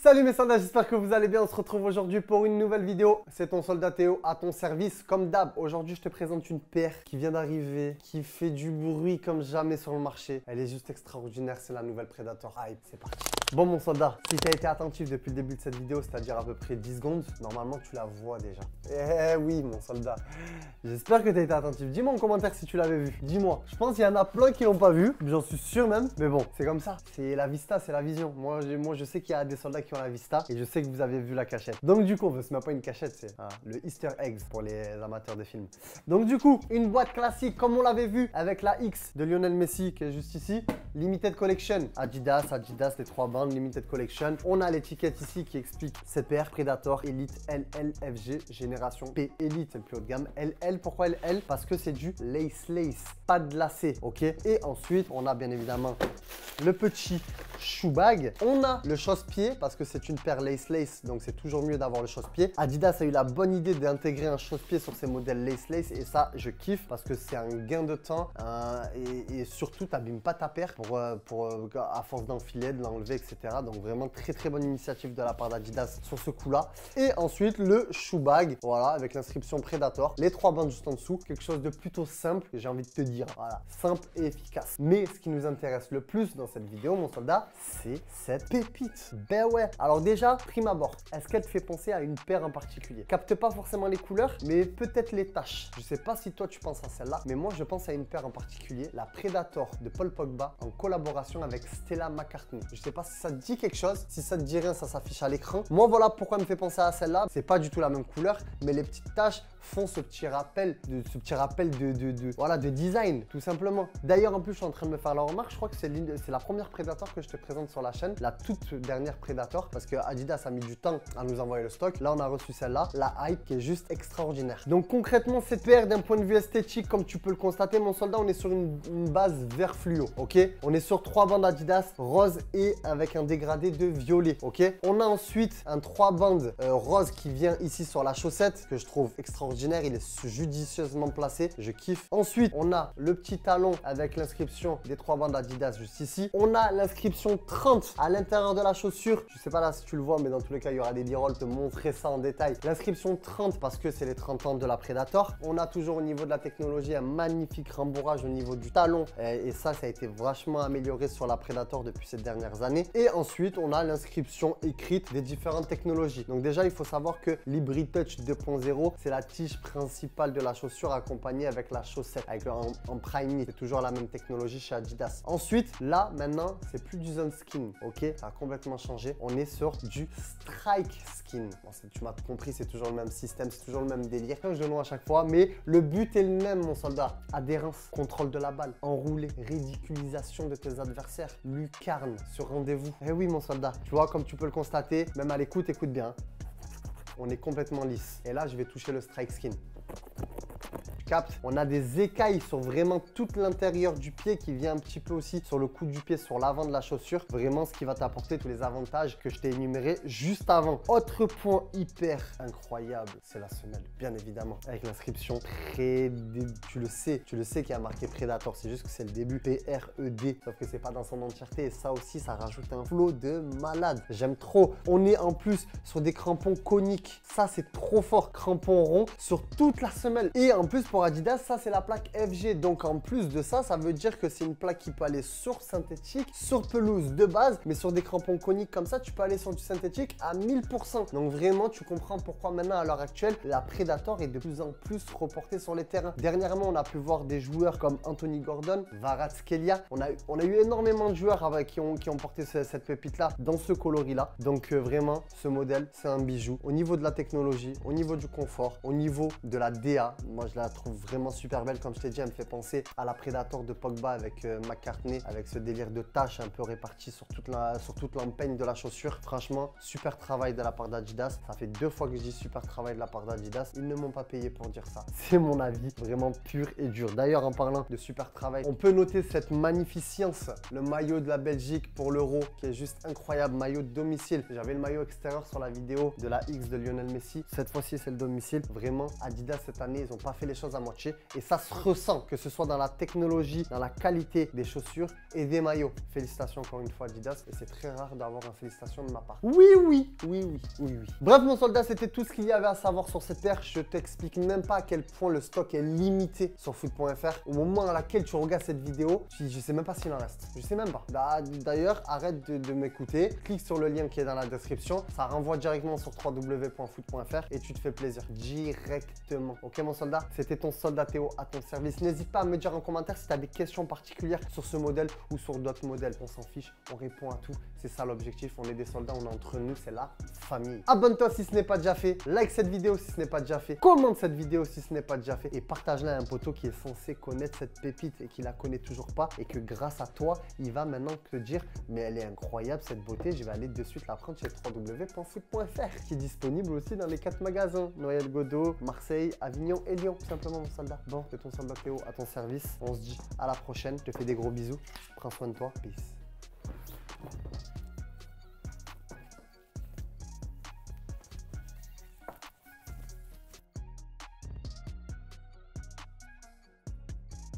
Salut mes soldats, j'espère que vous allez bien. On se retrouve aujourd'hui pour une nouvelle vidéo. C'est ton soldat Théo à ton service. Comme d'hab, aujourd'hui je te présente une paire qui vient d'arriver, qui fait du bruit comme jamais sur le marché. Elle est juste extraordinaire, c'est la nouvelle Predator Hype. C'est parti. Bon mon soldat, si tu as été attentif depuis le début de cette vidéo, c'est-à-dire à peu près 10 secondes, normalement tu la vois déjà. Eh oui mon soldat, j'espère que tu as été attentif. Dis-moi en commentaire si tu l'avais vu. Dis-moi, je pense qu'il y en a plein qui l'ont pas vu, j'en suis sûr même. Mais bon, c'est comme ça, c'est la vista, c'est la vision. Moi je sais qu'il y a des soldats qui ont la vista et je sais que vous avez vu la cachette. Donc du coup, c'est même pas une cachette, c'est le Easter eggs pour les amateurs de films. Donc du coup, une boîte classique comme on l'avait vu avec la X de Lionel Messi qui est juste ici. Limited Collection, Adidas, les 3 bandes, Limited Collection. On a l'étiquette ici qui explique cette paire Predator Elite LLFG génération P Elite, c'est le plus haut de gamme. LL, pourquoi LL? Parce que c'est du lace, pas de lacet, ok? Et ensuite, on a bien évidemment le petit shoe bag. On a le chausse-pied parce que c'est une paire lace, donc c'est toujours mieux d'avoir le chausse-pied. Adidas a eu la bonne idée d'intégrer un chausse-pied sur ses modèles lace et ça, je kiffe parce que c'est un gain de temps et surtout, t'abîmes pas ta paire à force d'enfiler, de l'enlever, etc. Donc vraiment très bonne initiative de la part d'Adidas sur ce coup-là. Et ensuite, le shoe bag, voilà, avec l'inscription Predator. Les 3 bandes juste en dessous, quelque chose de plutôt simple, j'ai envie de te dire. Voilà, simple et efficace. Mais ce qui nous intéresse le plus dans cette vidéo, mon soldat, c'est cette pépite. Ben ouais. Alors déjà, prime abord, est-ce qu'elle te fait penser à une paire en particulier? Capte pas forcément les couleurs, mais peut-être les taches. Je sais pas si toi tu penses à celle-là, mais moi je pense à une paire en particulier, la Predator de Paul Pogba en collaboration avec Stella McCartney. Je sais pas si ça te dit quelque chose, si ça te dit rien, ça s'affiche à l'écran. Moi voilà pourquoi elle me fait penser à celle-là. C'est pas du tout la même couleur, mais les petites taches font ce petit rappel de design, tout simplement. D'ailleurs, en plus, je suis en train de me faire la remarque. Je crois que c'est la première Predator que je te présente sur la chaîne, la toute dernière Predator, parce que Adidas a mis du temps à nous envoyer le stock. Là, on a reçu celle-là, la Hype, qui est juste extraordinaire. Donc concrètement, cette paire, d'un point de vue esthétique, comme tu peux le constater, mon soldat, on est sur une base vert fluo, ok? On est sur 3 bandes Adidas rose et avec un dégradé de violet, ok? On a ensuite un 3 bandes rose qui vient ici sur la chaussette, que je trouve extraordinaire. Il est judicieusement placé, je kiffe. Ensuite, on a le petit talon avec l'inscription des 3 bandes Adidas juste ici. On a l'inscription 30 à l'intérieur de la chaussure. Je sais pas là si tu le vois, mais dans tous les cas, il y aura des b-rolls te montrer ça en détail. L'inscription 30 parce que c'est les 30 ans de la Predator. On a toujours au niveau de la technologie un magnifique rembourrage au niveau du talon. Et ça a été vachement amélioré sur la Predator depuis ces dernières années. Et ensuite, on a l'inscription écrite des différentes technologies. Donc déjà, il faut savoir que l'Hybrid Touch 2.0, c'est la tige principale de la chaussure accompagnée avec la chaussette, avec en prime. C'est toujours la même technologie chez Adidas. Ensuite, là, maintenant, c'est plus du zone skin, ok? Ça a complètement changé. On est sur du strike skin. Bon, tu m'as compris, c'est toujours le même système, c'est toujours le même délire. Change de nom à chaque fois, mais le but est le même, mon soldat. Adhérence, contrôle de la balle, enroulé, ridiculisation de tes adversaires, lucarne sur rendez-vous. Eh oui, mon soldat, tu vois, comme tu peux le constater, même à l'écoute, écoute bien. On est complètement lisse. Et là, je vais toucher le strike skin. Capte, on a des écailles sur vraiment tout l'intérieur du pied qui vient un petit peu aussi sur le cou du pied, sur l'avant de la chaussure. Vraiment ce qui va t'apporter tous les avantages que je t'ai énumérés juste avant. Autre point hyper incroyable, c'est la semelle, bien évidemment. Avec l'inscription tu le sais qu'il y a marqué Predator, c'est juste que c'est le début, P-R-E-D, sauf que c'est pas dans son entièreté et ça aussi, ça rajoute un flow de malade. J'aime trop. On est en plus sur des crampons coniques, ça c'est trop fort. Crampons ronds sur toute la semelle et en plus pour Adidas, ça c'est la plaque FG. Donc en plus de ça, ça veut dire que c'est une plaque qui peut aller sur synthétique, sur pelouse de base, mais sur des crampons coniques comme ça, tu peux aller sur du synthétique à 1000%. Donc vraiment, tu comprends pourquoi maintenant à l'heure actuelle, la Predator est de plus en plus reportée sur les terrains. Dernièrement, on a pu voir des joueurs comme Anthony Gordon, Kvaratskhelia. On a eu énormément de joueurs qui ont porté cette pépite-là dans ce coloris-là. Donc vraiment, ce modèle, c'est un bijou. Au niveau de la technologie, au niveau du confort, au niveau de la DA, moi je la trouve vraiment super belle. Comme je t'ai dit, elle me fait penser à la Predator de Pogba avec McCartney, avec ce délire de taches un peu réparties sur toute l'empeigne de la chaussure. Franchement, super travail de la part d'Adidas. Ça fait 2 fois que je dis super travail de la part d'Adidas. Ils ne m'ont pas payé pour dire ça. C'est mon avis, vraiment pur et dur. D'ailleurs, en parlant de super travail, on peut noter cette magnificence, le maillot de la Belgique pour l'Euro, qui est juste incroyable. Maillot de domicile. J'avais le maillot extérieur sur la vidéo de la X de Lionel Messi. Cette fois-ci, c'est le domicile. Vraiment, Adidas cette année, ils n'ont pas fait les choses à moitié. Et ça se ressent, que ce soit dans la technologie, dans la qualité des chaussures et des maillots. Félicitations encore une fois Adidas. Et c'est très rare d'avoir une félicitation de ma part. Oui, oui, oui, oui, oui, oui. Bref, mon soldat, c'était tout ce qu'il y avait à savoir sur cette paire. Je t'explique même pas à quel point le stock est limité sur foot.fr. Au moment à laquelle tu regardes cette vidéo, je sais même pas s'il en reste. Je sais même pas. D'ailleurs, arrête de m'écouter. Clique sur le lien qui est dans la description. Ça renvoie directement sur www.foot.fr et tu te fais plaisir directement. Ok, mon soldat, c'était ton soldat Théo à ton service. N'hésite pas à me dire en commentaire si tu as des questions particulières sur ce modèle ou sur d'autres modèles. On s'en fiche, on répond à tout. C'est ça l'objectif. On est des soldats, on est entre nous, c'est la famille. Abonne-toi si ce n'est pas déjà fait. Like cette vidéo si ce n'est pas déjà fait. Commente cette vidéo si ce n'est pas déjà fait. Et partage-la à un poteau qui est censé connaître cette pépite et qui la connaît toujours pas. Et que grâce à toi, il va maintenant te dire mais elle est incroyable cette beauté. Je vais aller de suite la prendre chez www.foot.fr qui est disponible aussi dans les 4 magasins. Noyelles Godot, Marseille, Avignon et Lyon. Tout simplement, mon soldat. Bon, c'est ton soldat Théo à ton service. On se dit à la prochaine. Je te fais des gros bisous. Prends soin de toi. Peace.